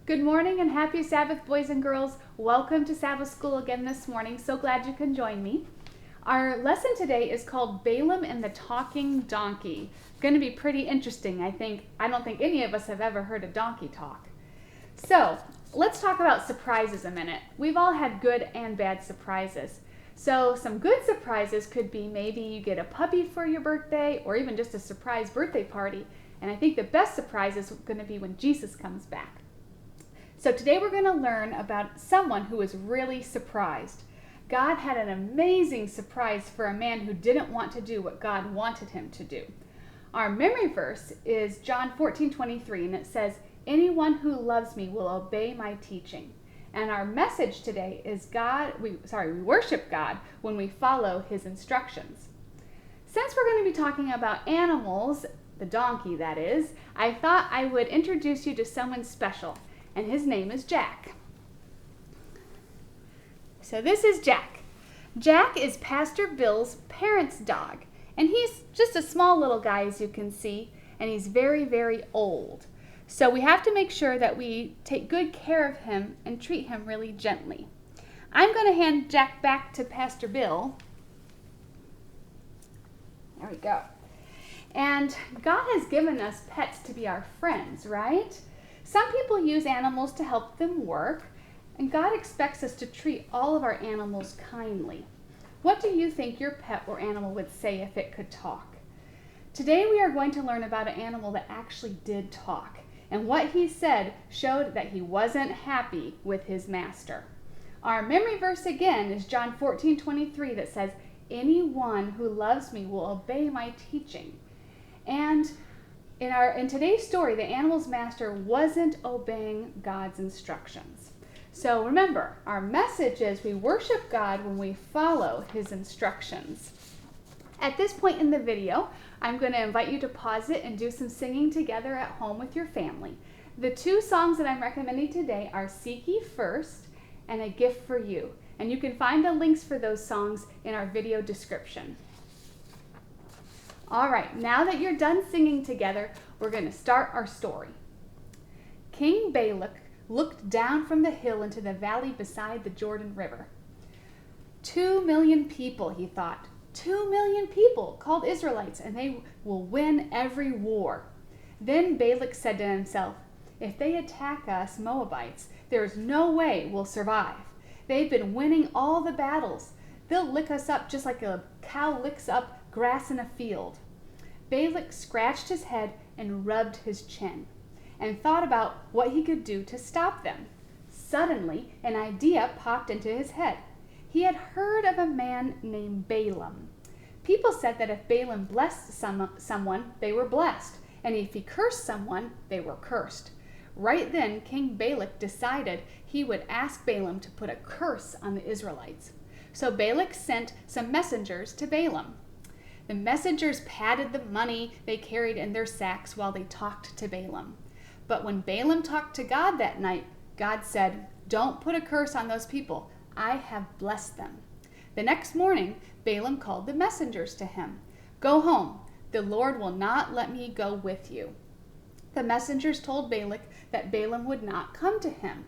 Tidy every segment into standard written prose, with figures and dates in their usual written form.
Good morning and happy Sabbath, boys and girls. Welcome to Sabbath school again this morning. So glad you can join me. Our lesson today is called Balaam and the Talking Donkey. Going to be pretty interesting, I don't think any of us have ever heard a donkey talk. So let's talk about surprises a minute. We've all had good and bad surprises. So some good surprises could be maybe you get a puppy for your birthday or even just a surprise birthday party. And I think the best surprise is going to be when Jesus comes back. So today we're going to learn about someone who was really surprised. God had an amazing surprise for a man who didn't want to do what God wanted him to do. Our memory verse is John 14:23, and it says, "Anyone who loves me will obey my teaching." And our message today is we worship God when we follow his instructions. Since we're going to be talking about animals, the donkey that is, I thought I would introduce you to someone special, and his name is Jack. So this is Jack. Jack is Pastor Bill's parents' dog, and he's just a small little guy, as you can see, and he's very, very old. So we have to make sure that we take good care of him and treat him really gently. I'm going to hand Jack back to Pastor Bill. There we go. And God has given us pets to be our friends, right? Some people use animals to help them work, and God expects us to treat all of our animals kindly. What do you think your pet or animal would say if it could talk? Today we are going to learn about an animal that actually did talk, and what he said showed that he wasn't happy with his master. Our memory verse again is John 14:23 that says, "Anyone who loves me will obey my teaching." And in today's story, the animal's master wasn't obeying God's instructions. So remember, our message is we worship God when we follow his instructions. At this point in the video, I'm going to invite you to pause it and do some singing together at home with your family. The two songs that I'm recommending today are "Seek Ye First" and "A Gift for You." And you can find the links for those songs in our video description. All right, now that you're done singing together, we're going to start our story. King Balak looked down from the hill into the valley beside the Jordan River. 2 million people, he thought. 2 million people called Israelites, and they will win every war. Then Balak said to himself, "If they attack us Moabites, there is no way we'll survive. They've been winning all the battles. They'll lick us up just like a cow licks up grass in a field." Balak scratched his head and rubbed his chin and thought about what he could do to stop them. Suddenly, an idea popped into his head. He had heard of a man named Balaam. People said that if Balaam blessed someone, they were blessed, and if he cursed someone, they were cursed. Right then, King Balak decided he would ask Balaam to put a curse on the Israelites. So Balak sent some messengers to Balaam. The messengers padded the money they carried in their sacks while they talked to Balaam. But when Balaam talked to God that night, God said, "Don't put a curse on those people. I have blessed them." The next morning, Balaam called the messengers to him. "Go home. The Lord will not let me go with you." The messengers told Balak that Balaam would not come to him.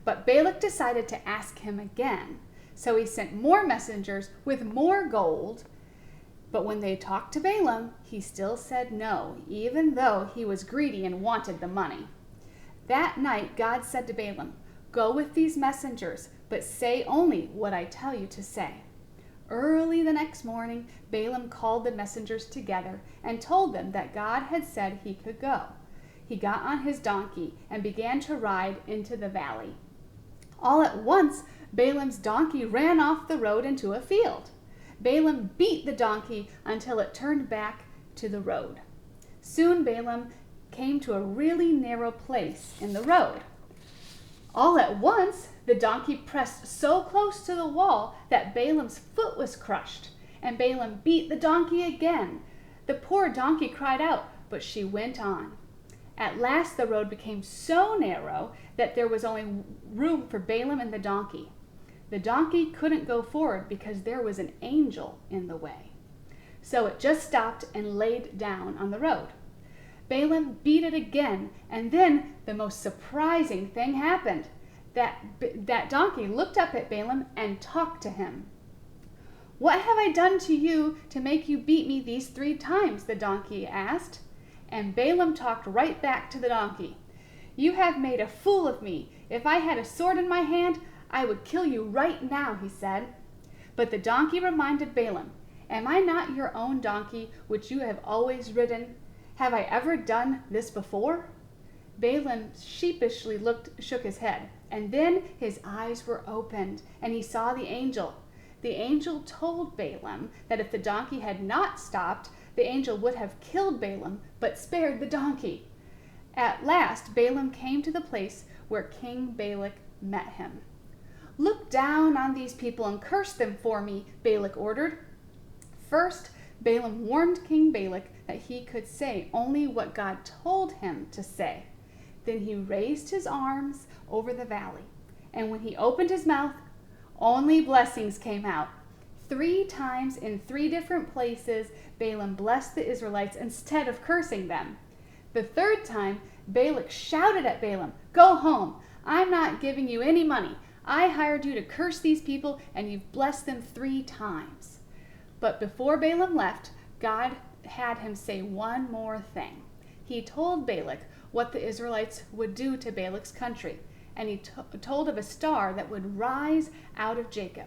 But Balak decided to ask him again. So he sent more messengers with more gold. But when they talked to Balaam, he still said no, even though he was greedy and wanted the money. That night, God said to Balaam, "Go with these messengers, but say only what I tell you to say." Early the next morning, Balaam called the messengers together and told them that God had said he could go. He got on his donkey and began to ride into the valley. All at once, Balaam's donkey ran off the road into a field. Balaam beat the donkey until it turned back to the road. Soon Balaam came to a really narrow place in the road. All at once, the donkey pressed so close to the wall that Balaam's foot was crushed, and Balaam beat the donkey again. The poor donkey cried out, but she went on. At last the road became so narrow that there was only room for Balaam and the donkey. The donkey couldn't go forward because there was an angel in the way. So it just stopped and laid down on the road. Balaam beat it again, and then the most surprising thing happened. That donkey looked up at Balaam and talked to him. "What have I done to you to make you beat me these 3 times?" the donkey asked. And Balaam talked right back to the donkey. "You have made a fool of me. If I had a sword in my hand, I would kill you right now," he said. But the donkey reminded Balaam, "Am I not your own donkey, which you have always ridden? Have I ever done this before?" Balaam sheepishly shook his head, and then his eyes were opened, and he saw the angel. The angel told Balaam that if the donkey had not stopped, the angel would have killed Balaam, but spared the donkey. At last, Balaam came to the place where King Balak met him. "Look down on these people and curse them for me," Balak ordered. First, Balaam warned King Balak that he could say only what God told him to say. Then he raised his arms over the valley, and when he opened his mouth, only blessings came out. 3 times in 3 different places, Balaam blessed the Israelites instead of cursing them. The 3rd time, Balak shouted at Balaam, "Go home. I'm not giving you any money. I hired you to curse these people, and you've blessed them 3 times. But before Balaam left, God had him say one more thing. He told Balak what the Israelites would do to Balak's country, and he told of a star that would rise out of Jacob.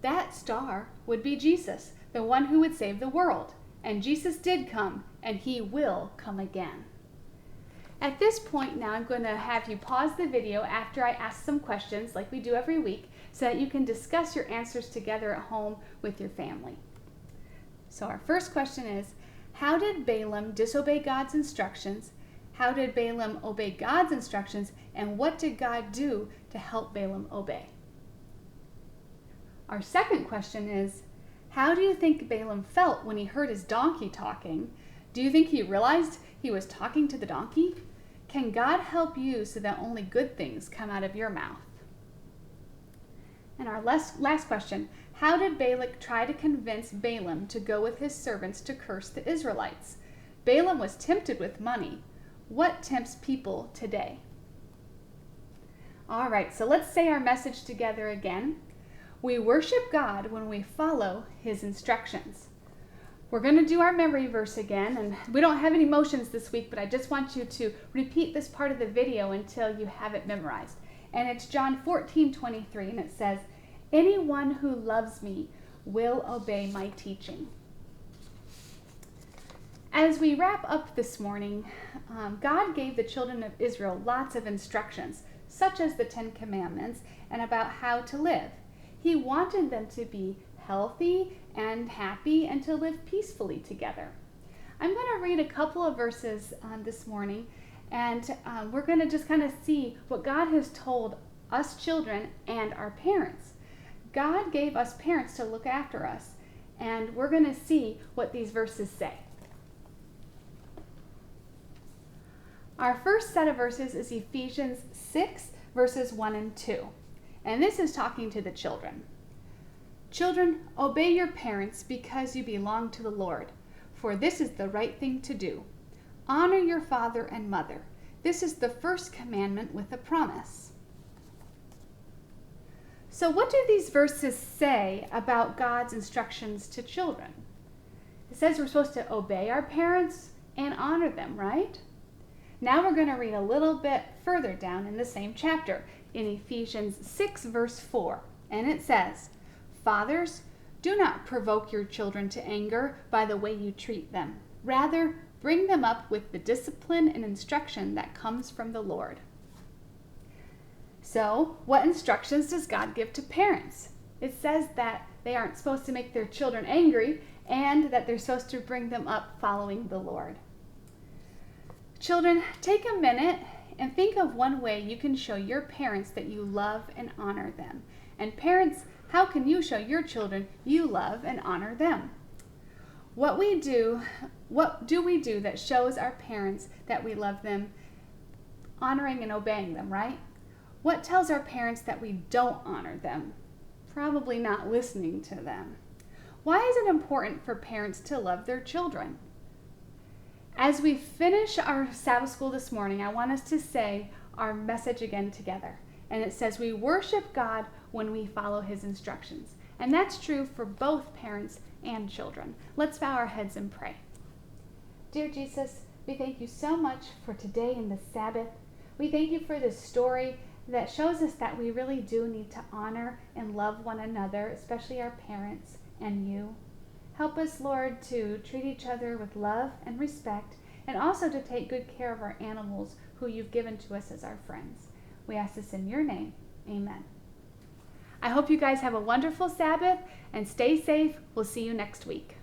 That star would be Jesus, the one who would save the world. And Jesus did come, and he will come again." At this point now, I'm going to have you pause the video after I ask some questions like we do every week so that you can discuss your answers together at home with your family. So our first question is, how did Balaam disobey God's instructions? How did Balaam obey God's instructions? And what did God do to help Balaam obey? Our second question is, how do you think Balaam felt when he heard his donkey talking? Do you think he realized he was talking to the donkey? Can God help you so that only good things come out of your mouth? And our last question, how did Balak try to convince Balaam to go with his servants to curse the Israelites? Balaam was tempted with money. What tempts people today? All right, so let's say our message together again. We worship God when we follow his instructions. We're going to do our memory verse again, and we don't have any motions this week, but I just want you to repeat this part of the video until you have it memorized. And it's John 14:23, and it says, "Anyone who loves me will obey my teaching." As we wrap up this morning, God gave the children of Israel lots of instructions, such as the 10 Commandments, and about how to live. He wanted them to be healthy and happy and to live peacefully together. I'm going to read a couple of verses this morning, and we're going to just kind of see what God has told us children and our parents. God gave us parents to look after us, and we're going to see what these verses say. Our first set of verses is Ephesians 6, verses 1 and 2. And this is talking to the children. "Children, obey your parents because you belong to the Lord, for this is the right thing to do. Honor your father and mother. This is the first commandment with a promise." So what do these verses say about God's instructions to children? It says we're supposed to obey our parents and honor them, right? Now we're going to read a little bit further down in the same chapter in Ephesians 6, verse 4. And it says, "Fathers, do not provoke your children to anger by the way you treat them. Rather, bring them up with the discipline and instruction that comes from the Lord." So, what instructions does God give to parents? It says that they aren't supposed to make their children angry and that they're supposed to bring them up following the Lord. Children, take a minute and think of one way you can show your parents that you love and honor them. And parents, how can you show your children you love and honor them? What do we do that shows our parents that we love them, honoring and obeying them, right? What tells our parents that we don't honor them? Probably not listening to them. Why is it important for parents to love their children? As we finish our Sabbath school this morning, I want us to say our message again together. And it says, we worship God when we follow his instructions. And that's true for both parents and children. Let's bow our heads and pray. Dear Jesus, we thank you so much for today and the Sabbath. We thank you for this story that shows us that we really do need to honor and love one another, especially our parents and you. Help us, Lord, to treat each other with love and respect, and also to take good care of our animals who you've given to us as our friends. We ask this in your name. Amen. I hope you guys have a wonderful Sabbath and stay safe. We'll see you next week.